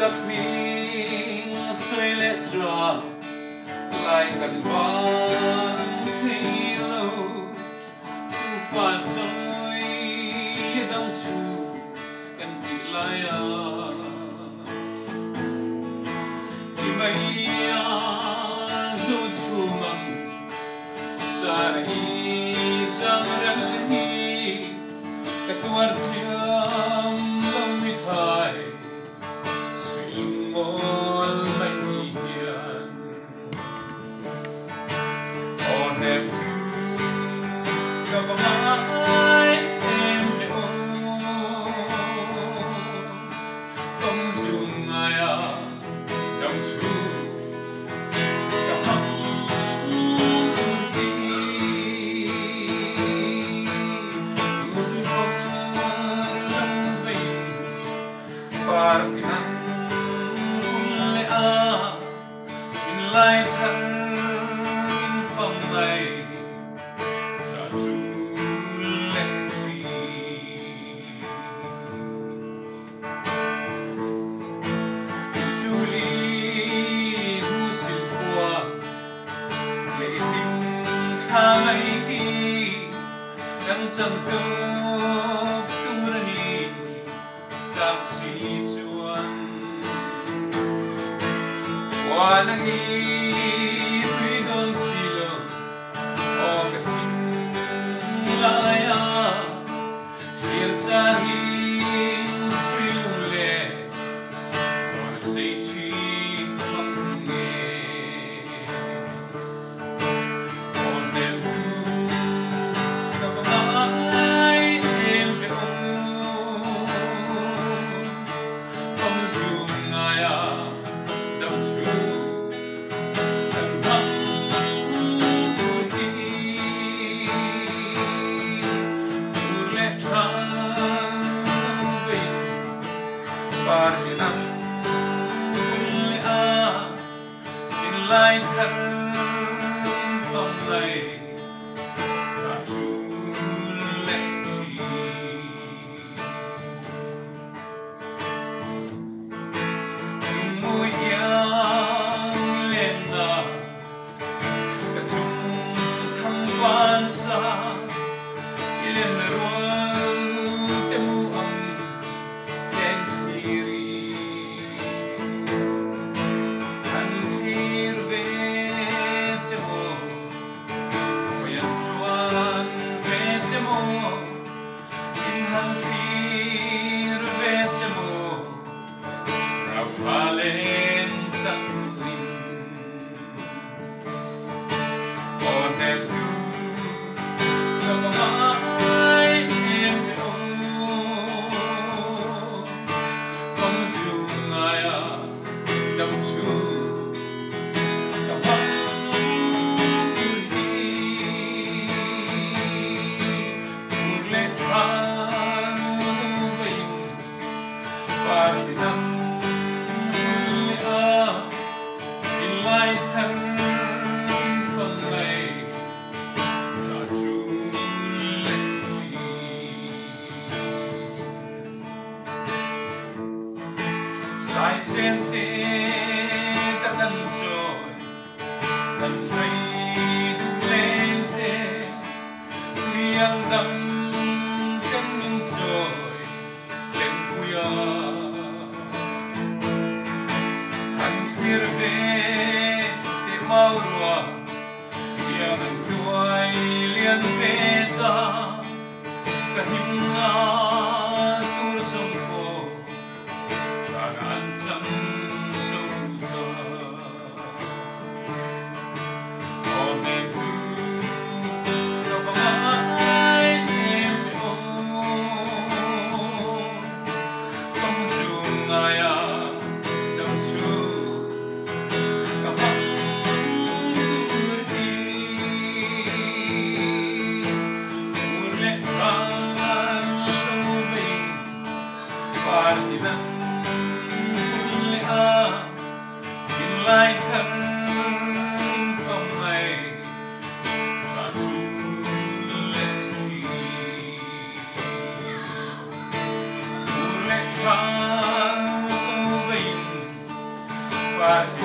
sắc mình suy lệ trò lại cần vắng khi lâu phản rơi đau chủ cần chỉ lại thì mấy dấu chủ mầm sa hi sang răng hi các tuar thiam lâm mi thai suy ngôn mạnh hiền on em cho mãi em để không dùng ai đồng chú Parkinan kullea in lai thân in phong này đã chu lên phi su li hu sil qua lệ tình khai đi đang chân câu tu ra đi taxi chuan wanang i don silo o katin laya hir chahin srilule or say chi mangne on them kamangai em pe Parkinan kullea in lai thân phong này đã chu lên phi chung môi yang lên na cả chung thăng quan xa lên ruộng em mu âm Sai sente ta canzone cantai lente mi andam camminzoi lempuya antirve te maurua yang tuai lian veta kahimna tursongko Ancam suta, oh neku, kau mai empo, kau sunaya dan su, kau pergi, urlekan và